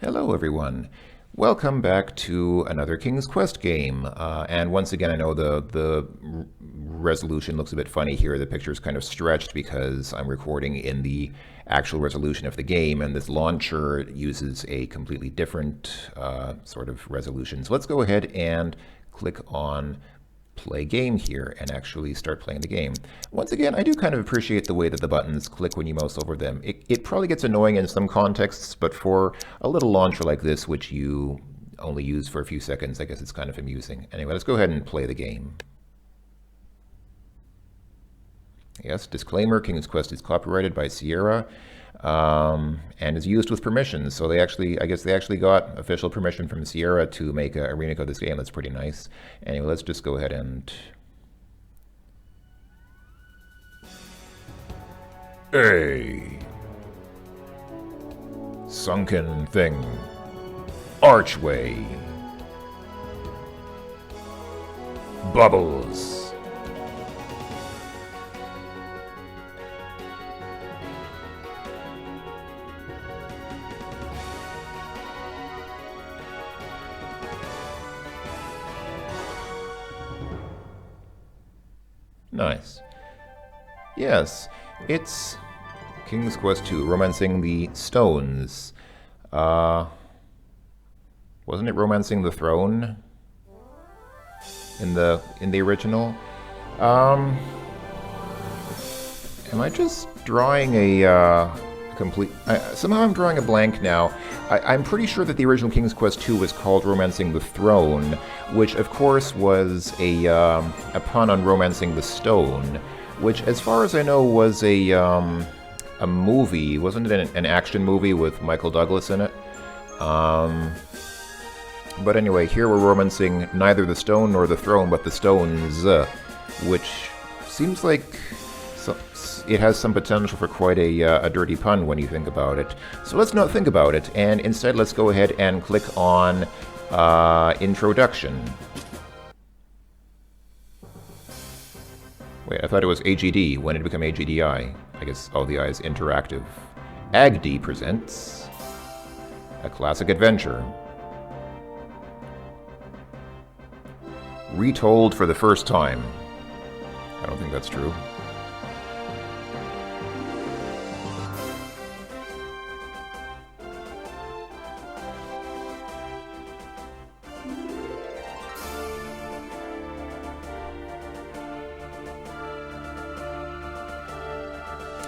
Hello, everyone. Welcome back to another King's Quest game. And once again, I know the resolution looks a bit funny here. The picture is kind of stretched because I'm recording in the actual resolution of the game, and this launcher uses a completely different sort of resolution. So let's go ahead and click on play game here and actually start playing the game. Once again, I do kind of appreciate the way that the buttons click when you mouse over them. It probably gets annoying in some contexts, but for a little launcher like this, which you only use for a few seconds, I guess it's kind of amusing. Anyway, let's go ahead and play the game. Yes, disclaimer, King's Quest is copyrighted by Sierra and is used with permission. So I guess they actually got official permission from Sierra to make a remake of this game. That's pretty nice. Anyway, let's just go ahead and... Hey! Sunken thing. Archway. Bubbles. Nice. Yes, it's King's Quest II, Romancing the Stones. Wasn't it Romancing the Throne in the original? Am I just drawing a complete... somehow I'm drawing a blank now. I'm pretty sure that the original King's Quest II was called Romancing the Throne, which of course was a pun on Romancing the Stone, which as far as I know was a movie. Wasn't it an action movie with Michael Douglas in it? But anyway, here we're romancing neither the stone nor the throne, but the stones, which seems like it has some potential for quite a dirty pun when you think about it. So let's not think about it, and instead let's go ahead and click on Introduction. Wait, I thought it was AGD. When did it become AGDI? I guess all the I is interactive. AGD presents a classic adventure. Retold for the first time. I don't think that's true.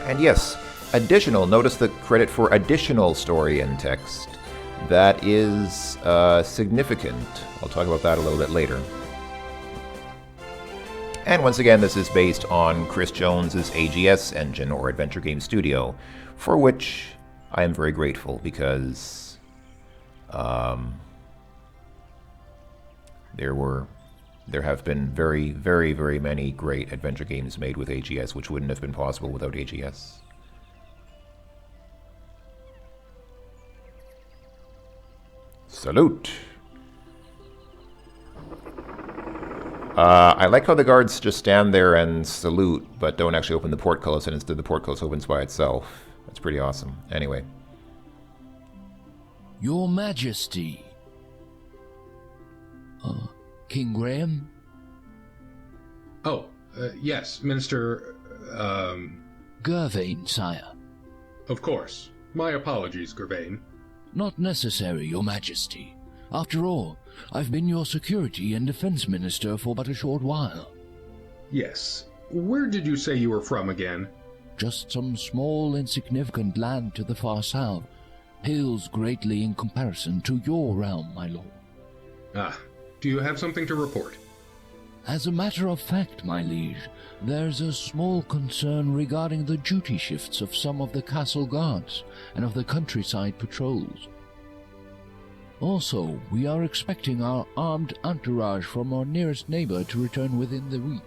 And yes, additional, notice the credit for additional story and text. That is significant. I'll talk about that a little bit later. And once again, this is based on Chris Jones's AGS engine, or Adventure Game Studio, for which I am very grateful because there have been very, very, very many great adventure games made with AGS, which wouldn't have been possible without AGS. Salute! I like how the guards just stand there and salute, but don't actually open the portcullis, and instead the portcullis opens by itself. That's pretty awesome. Anyway. Your Majesty. King Graham? Oh, yes, Minister, Gervain, sire. Of course. My apologies, Gervain. Not necessary, Your Majesty. After all, I've been your security and defense minister for but a short while. Yes. Where did you say you were from again? Just some small, insignificant land to the far south. Pales greatly in comparison to your realm, my lord. Ah, do you have something to report? As a matter of fact, my liege, there's a small concern regarding the duty shifts of some of the castle guards and of the countryside patrols. Also, we are expecting our armed entourage from our nearest neighbor to return within the week.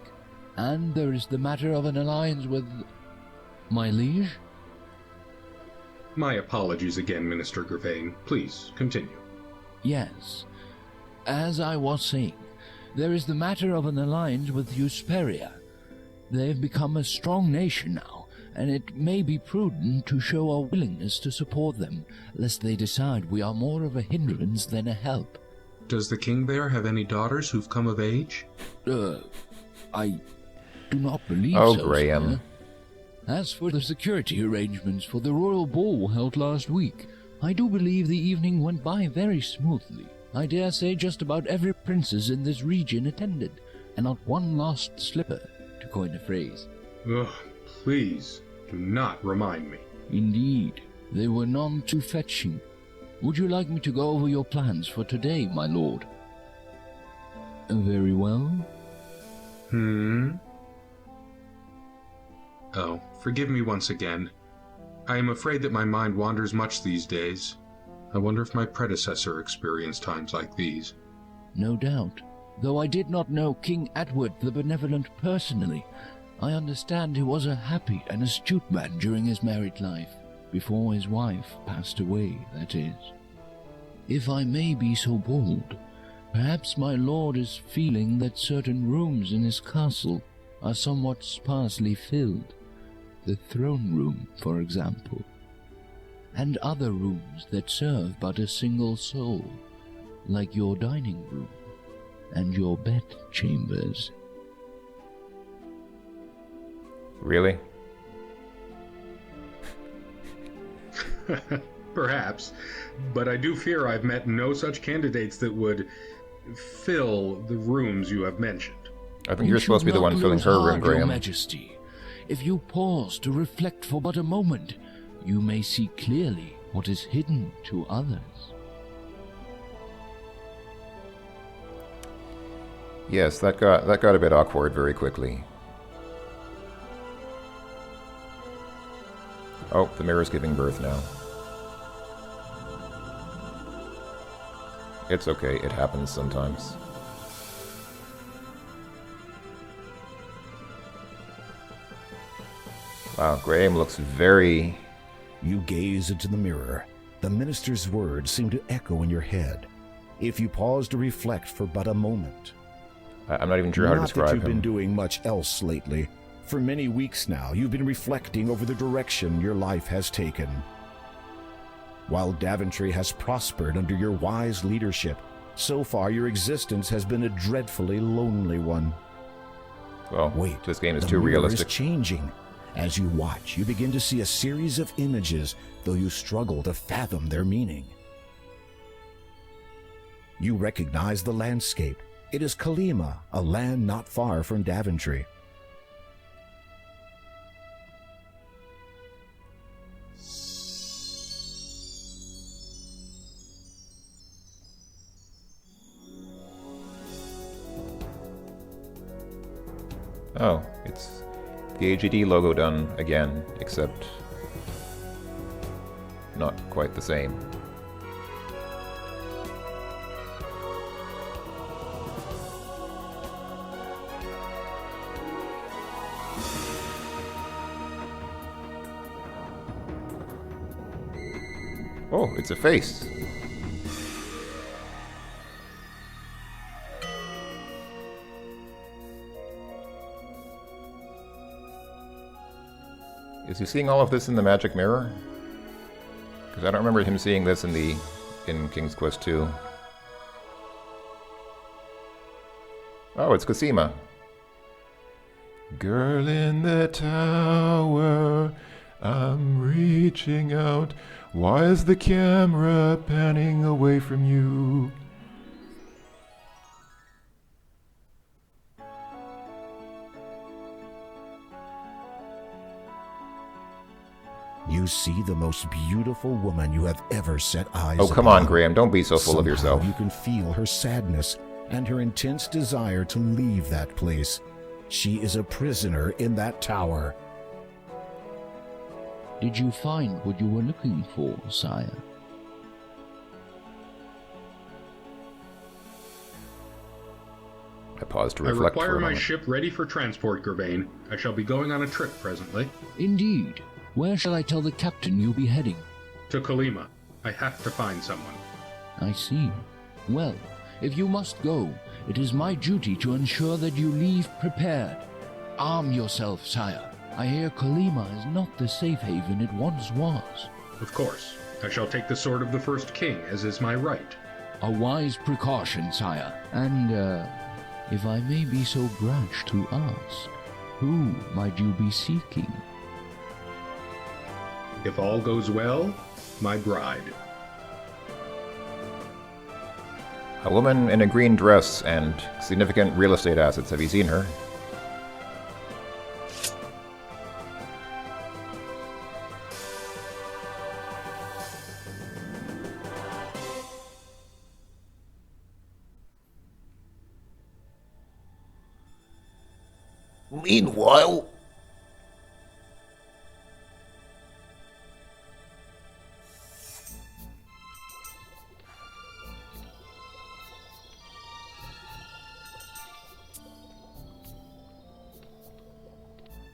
And there is the matter of an alliance with... my liege? My apologies again, Minister Gervain. Please, continue. Yes. As I was saying, there is the matter of an alliance with Hesperia. They've become a strong nation now, and it may be prudent to show our willingness to support them, lest they decide we are more of a hindrance than a help. Does the king there have any daughters who've come of age? I do not believe Oh, so, Graham. sire. As for the security arrangements for the royal ball held last week, I do believe the evening went by very smoothly. I dare say just about every princess in this region attended, and not one lost slipper, to coin a phrase. Ugh, please, do not remind me. Indeed, they were none too fetching. Would you like me to go over your plans for today, my lord? Very well. Oh, forgive me once again. I am afraid that my mind wanders much these days. I wonder if my predecessor experienced times like these. No doubt. Though I did not know King Edward the Benevolent personally, I understand he was a happy and astute man during his married life, before his wife passed away, that is. If I may be so bold, perhaps my lord is feeling that certain rooms in his castle are somewhat sparsely filled. The throne room, for example, and other rooms that serve but a single soul, like your dining room and your bed chambers. Really? Perhaps, but I do fear I've met no such candidates that would fill the rooms you have mentioned. I think you're supposed to be the one filling her room, Your Graham. Majesty, if you pause to reflect for but a moment, you may see clearly what is hidden to others. Yes, that got a bit awkward very quickly. Oh, the mirror's giving birth now. It's okay, it happens sometimes. Wow, Graham looks very... You gaze into the mirror. The minister's words seem to echo in your head. If you pause to reflect for but a moment. I'm not even sure how to Not describe that you've him. been doing much else lately. For many weeks now, you've been reflecting over the direction your life has taken. While Daventry has prospered under your wise leadership, so far your existence has been a dreadfully lonely one. Well, Wait, this game is the too mirror realistic. is changing. As you watch, you begin to see a series of images, though you struggle to fathom their meaning. You recognize the landscape. It is Colima, a land not far from Daventry. Oh, it's the AGD logo done again, except not quite the same. Oh, it's a face. Is he seeing all of this in the magic mirror? Because I don't remember him seeing this in King's Quest 2. Oh, it's Colima. Girl in the tower, I'm reaching out. Why is the camera panning away from you? You see the most beautiful woman you have ever set eyes Oh, upon. come on, Graham. Don't be so full of Somehow yourself. You can feel her sadness and her intense desire to leave that place. She is a prisoner in that tower. Did you find what you were looking for, sire? I paused to I reflect for require a my moment. ship ready for transport, Gervain. I shall be going on a trip presently. Indeed. Where shall I tell the captain you'll be heading? To Colima. I have to find someone. I see. Well, if you must go, it is my duty to ensure that you leave prepared. Arm yourself, sire. I hear Colima is not the safe haven it once was. Of course, I shall take the sword of the first king, as is my right. A wise precaution, sire. And, if I may be so brash to ask, who might you be seeking? If all goes well, my bride. A woman in a green dress and significant real estate assets. Have you seen her? Meanwhile...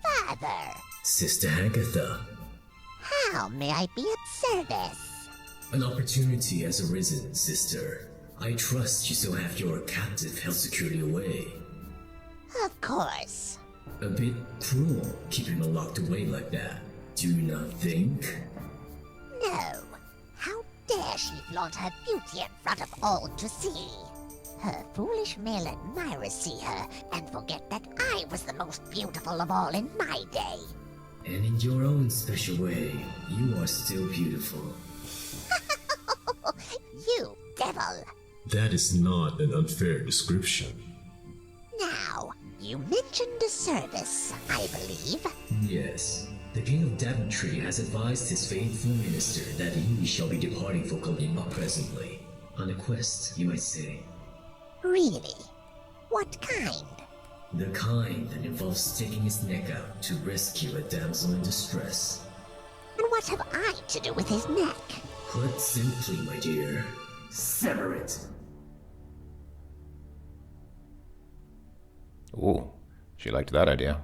Father, Sister Agatha, how may I be of service? an opportunity has arisen, sister. I trust you still have your captive held securely away. Of course. A bit cruel keeping him locked away like that, do you not think? No. How dare she flaunt her beauty in front of all to see? Her foolish male admirers see her and forget that I was the most beautiful of all in my day. And in your own special way, you are still beautiful. You devil! That is not an unfair description. Now, you mentioned a service, I believe. Yes, the King of Daventry has advised his faithful minister that he shall be departing for Colima presently. On a quest, you might say. Really? What kind? The kind that involves sticking his neck out to rescue a damsel in distress. And what have I to do with his neck? Put simply, my dear, sever it. Ooh, she liked that idea.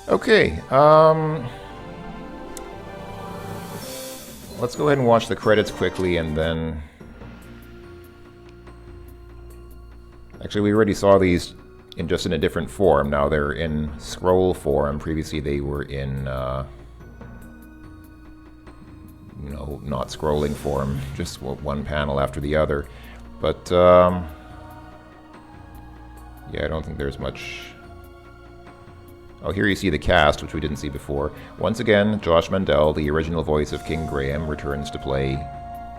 Okay, let's go ahead and watch the credits quickly and then... Actually, we already saw these in just in a different form. Now they're in scroll form. Previously they were in, not scrolling form, just one panel after the other. But, yeah, I don't think there's much... Oh, here you see the cast, which we didn't see before. Once again, Josh Mandel, the original voice of King Graham, returns to play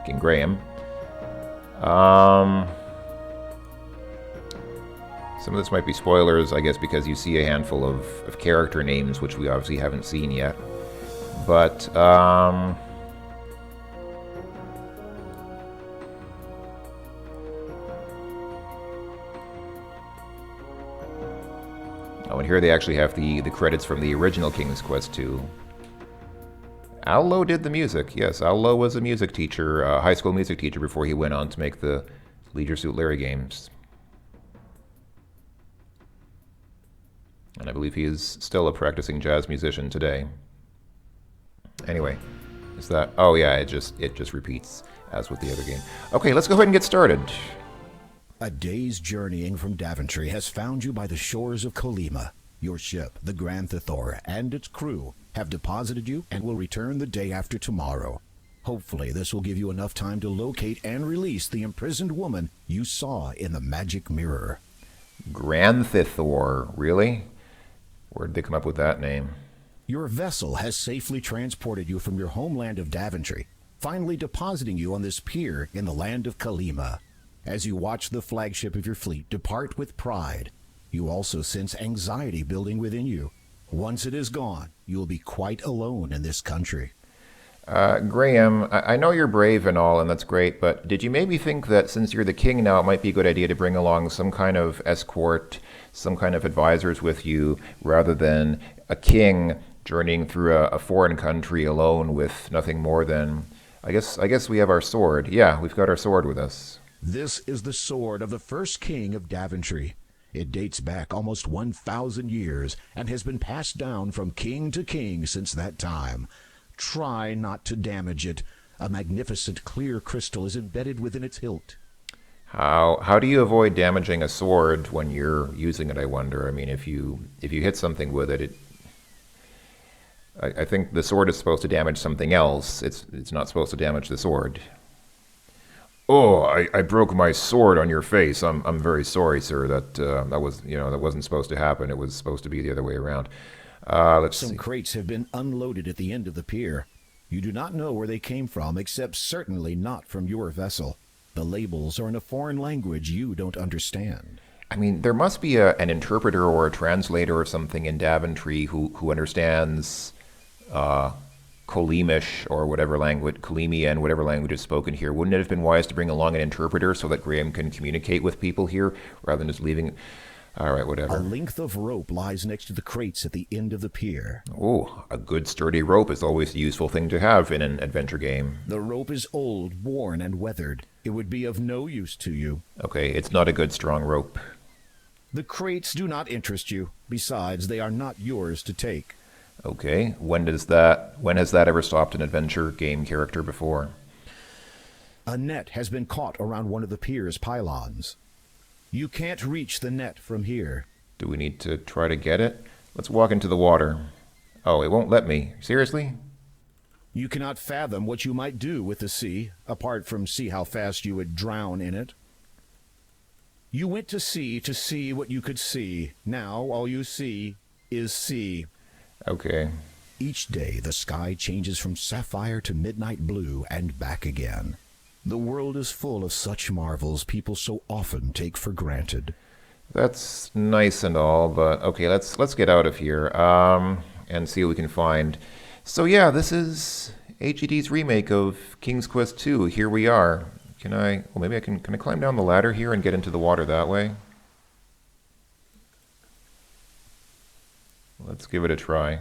King Graham. Some of this might be spoilers, I guess, because you see a handful of character names, which we obviously haven't seen yet. But, oh, and here they actually have the credits from the original King's Quest 2. Al Lowe did the music. Yes, Al Lowe was a music teacher, a high school music teacher, before he went on to make the Leisure Suit Larry games. And I believe he is still a practicing jazz musician today. Anyway, is that... Oh yeah, it just repeats, as with the other game. Okay, let's go ahead and get started. A day's journeying from Daventry has found you by the shores of Colima. Your ship, the Grand Thor, and its crew have deposited you and will return the day after tomorrow. Hopefully this will give you enough time to locate and release the imprisoned woman you saw in the magic mirror. Grand Thor, really? Where'd they come up with that name? Your vessel has safely transported you from your homeland of Daventry, finally depositing you on this pier in the land of Colima. As you watch the flagship of your fleet depart with pride, you also sense anxiety building within you. Once it is gone, you will be quite alone in this country. Graham, I know you're brave and all, and that's great, but did you maybe think that since you're the king now, it might be a good idea to bring along some kind of escort, some kind of advisors with you, rather than a king journeying through a foreign country alone with nothing more than... I guess we have our sword. Yeah, we've got our sword with us. This is the sword of the first king of Daventry. It dates back almost 1,000 years and has been passed down from king to king since that time. Try not to damage it. A magnificent clear crystal is embedded within its hilt. How do you avoid damaging a sword when you're using it, I wonder? I mean, if you hit something with it, I think the sword is supposed to damage something else. It's not supposed to damage the sword. Oh, I broke my sword on your face. I'm very sorry, sir. That was, that wasn't supposed to happen. It was supposed to be the other way around. Let's see. Some crates have been unloaded at the end of the pier. You do not know where they came from, except certainly not from your vessel. The labels are in a foreign language you don't understand. I mean, there must be an interpreter or a translator or something in Daventry who understands Colimish or whatever language, Colimian, whatever language is spoken here. Wouldn't it have been wise to bring along an interpreter so that Graham can communicate with people here rather than just leaving? All right, whatever. A length of rope lies next to the crates at the end of the pier. Oh, a good sturdy rope is always a useful thing to have in an adventure game. The rope is old, worn, and weathered. It would be of no use to you. Okay, it's not a good strong rope. The crates do not interest you. Besides, they are not yours to take. Okay, when has that ever stopped an adventure game character before? A net has been caught around one of the pier's pylons. You can't reach the net from here. Do we need to try to get it? Let's walk into the water. Oh, it won't let me. Seriously? You cannot fathom what you might do with the sea, apart from see how fast you would drown in it. You went to see what you could see. Now all you see is sea. Okay. Each day the sky changes from sapphire to midnight blue and back again. The world is full of such marvels people so often take for granted. That's nice and all, but okay, let's get out of here and see what we can find. So yeah, this is AGD's remake of King's Quest II. Here we are. Can I climb down the ladder here and get into the water that way? Let's give it a try.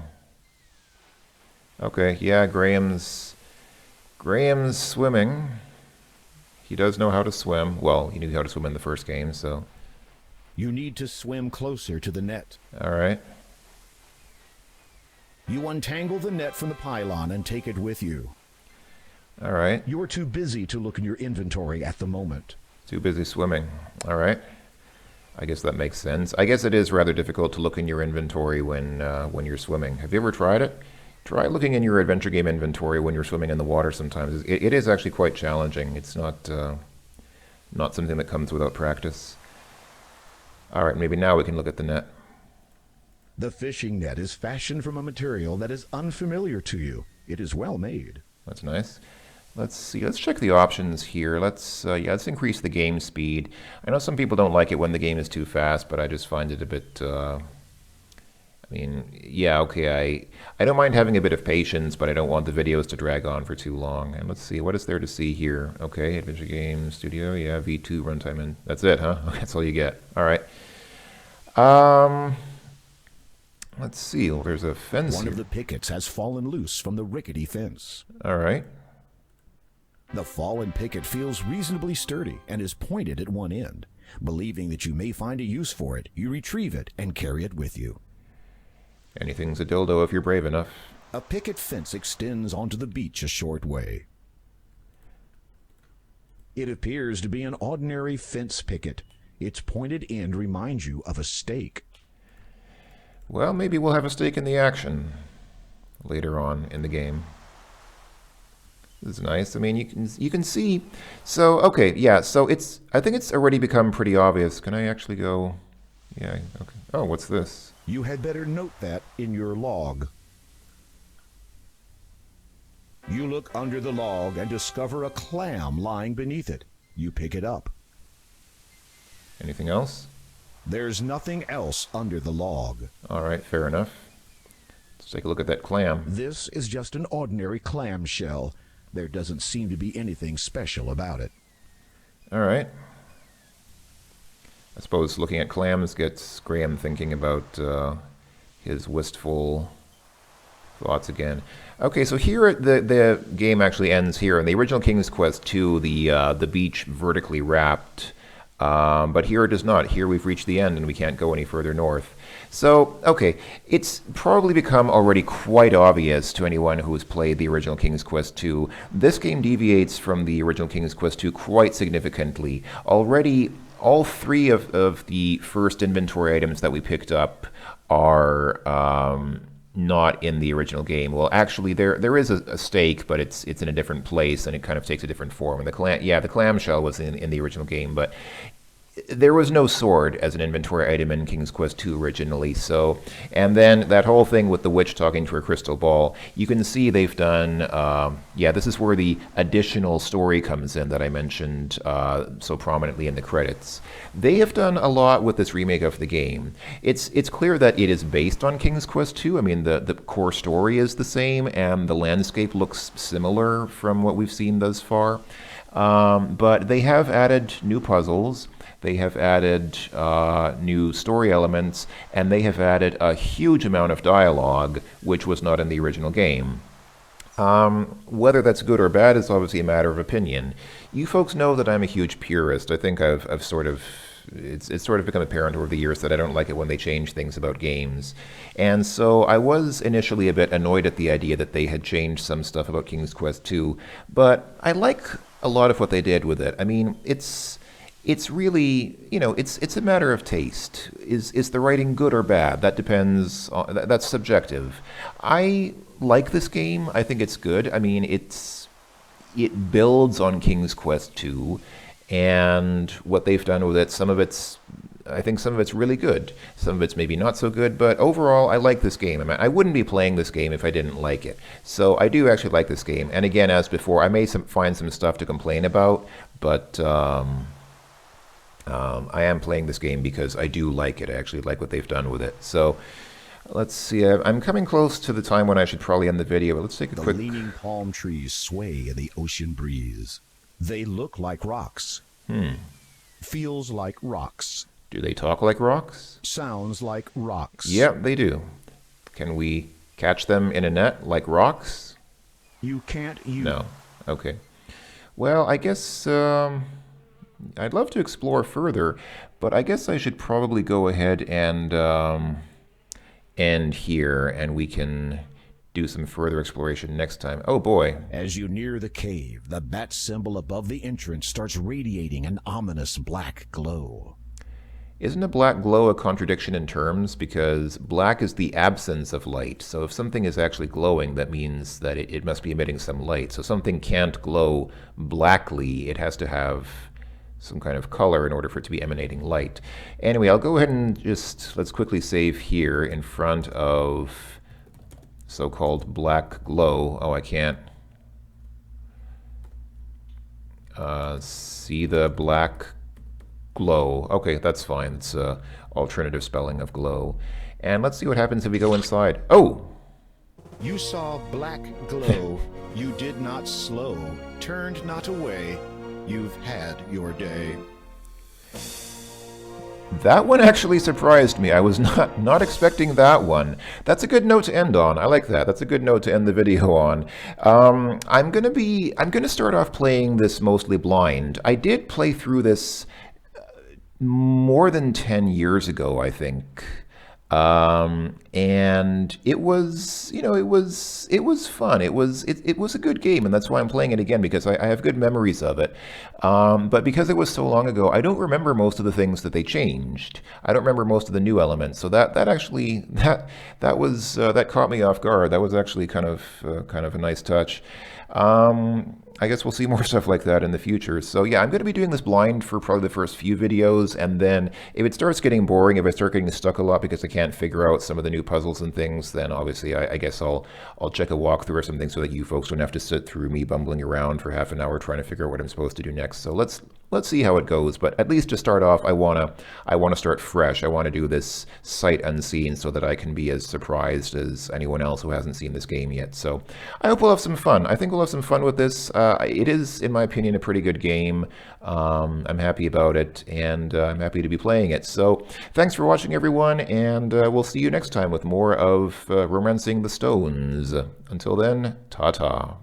Okay, yeah, Graham's swimming. He does know how to swim. Well, he knew how to swim in the first game, so. You need to swim closer to the net. All right. You untangle the net from the pylon and take it with you. All right. You are too busy to look in your inventory at the moment. Too busy swimming. All right. I guess that makes sense. I guess it is rather difficult to look in your inventory when you're swimming. Have you ever tried it? Try looking in your adventure game inventory when you're swimming in the water sometimes. It is actually quite challenging. It's not something that comes without practice. All right, maybe now we can look at the net. The fishing net is fashioned from a material that is unfamiliar to you. It is well made. That's nice. Let's see. Let's check the options here. Let's increase the game speed. I know some people don't like it when the game is too fast, but I just find it a bit. Yeah, okay. I don't mind having a bit of patience, but I don't want the videos to drag on for too long. And let's see, what is there to see here? Okay, Adventure Game Studio, yeah, V2 runtime, and that's it, huh? That's all you get. All right. Let's see. Well, there's a fence One here. of the pickets has fallen loose from the rickety fence. All right. The fallen picket feels reasonably sturdy and is pointed at one end. Believing that you may find a use for it, you retrieve it and carry it with you. Anything's a dildo if you're brave enough. A picket fence extends onto the beach a short way. It appears to be an ordinary fence picket. Its pointed end reminds you of a stake. Well, maybe we'll have a stake in the action later on in the game. This is nice. I mean, you can see. So, okay, yeah, so I think it's already become pretty obvious. Can I actually go? Yeah, okay. Oh, what's this? You had better note that in your log. You look under the log and discover a clam lying beneath it. You pick it up. Anything else? There's nothing else under the log. All right, fair enough. Let's take a look at that clam. This is just an ordinary clam shell. There doesn't seem to be anything special about it. All right. I suppose looking at clams gets Graham thinking about his wistful thoughts again. Okay, so here the game actually ends here. In the original King's Quest II, the beach vertically wrapped But here it does not. Here we've reached the end and we can't go any further north. So, okay, it's probably become already quite obvious to anyone who has played the original King's Quest II. This game deviates from the original King's Quest II quite significantly. Already, all three of the first inventory items that we picked up are not in the original game. Well, actually, there is a stake, but it's in a different place, and it kind of takes a different form. And the clamshell was in the original game, but there was no sword as an inventory item in King's Quest II originally. So, and then that whole thing with the witch talking to her crystal ball, you can see they've done, this is where the additional story comes in that I mentioned so prominently in the credits. They have done a lot with this remake of the game. It's clear that it is based on King's Quest II. I mean, the core story is the same, and the landscape looks similar from what we've seen thus far. But they have added new puzzles. They have added new story elements, and they have added a huge amount of dialogue, which was not in the original game. Whether that's good or bad is obviously a matter of opinion. You folks know that I'm a huge purist. I think I've sort of... It's sort of become apparent over the years that I don't like it when they change things about games. And so I was initially a bit annoyed at the idea that they had changed some stuff about King's Quest II, but I like a lot of what they did with it. I mean, it's really, it's a matter of taste. Is the writing good or bad? That depends. That's subjective. I like this game. I think it's good. I mean, it builds on King's Quest II, and what they've done with it, I think some of it's really good. Some of it's maybe not so good, but overall, I like this game. I mean, I wouldn't be playing this game if I didn't like it. So I do actually like this game. And again, as before, I may find some stuff to complain about, but I am playing this game because I do like it. I actually like what they've done with it. So let's see. I'm coming close to the time when I should probably end the video, but let's take a quick... The leaning palm trees sway in the ocean breeze. They look like rocks. Feels like rocks. Do they talk like rocks? Sounds like rocks. Yep, they do. Can we catch them in a net like rocks? You can't use... No. Okay. Well, I guess... I'd love to explore further, but I guess I should probably go ahead and end here, and we can do some further exploration next time. Oh boy. As you near the cave, the bat symbol above the entrance starts radiating an ominous black glow. Isn't a black glow a contradiction in terms? Because black is the absence of light. So if something is actually glowing, that means that it must be emitting some light. So something can't glow blackly. It has to have some kind of color in order for it to be emanating light. Anyway, I'll go ahead and let's quickly save here in front of so-called black glow. Oh, I can't see the black glow. Okay, that's fine. It's alternative spelling of glow. And let's see what happens if we go inside. Oh! You saw black glow. You did not slow, turned not away. You've had your day. That one actually surprised me. I was not expecting that one. That's a good note to end on. I like that. That's a good note to end the video on. I'm gonna start off playing this mostly blind. I did play through this more than 10 years ago, I think. And it was, it was fun. It was a good game, and that's why I'm playing it again, because I have good memories of it. But because it was so long ago, I don't remember most of the things that they changed. I don't remember most of the new elements. So that caught me off guard. That was actually kind of a nice touch. I guess we'll see more stuff like that in the future. So yeah, I'm going to be doing this blind for probably the first few videos, and then if it starts getting boring, if I start getting stuck a lot because I can't figure out some of the new puzzles and things, then obviously I guess I'll check a walkthrough or something so that you folks don't have to sit through me bumbling around for half an hour trying to figure out what I'm supposed to do next. So let's see how it goes. But at least to start off, I wanna start fresh. I want to do this sight unseen so that I can be as surprised as anyone else who hasn't seen this game yet. So I hope we'll have some fun. I think we'll have some fun with this. It is, in my opinion, a pretty good game. I'm happy about it, and I'm happy to be playing it. So thanks for watching, everyone, and we'll see you next time with more of Romancing the Stones. Until then, ta-ta.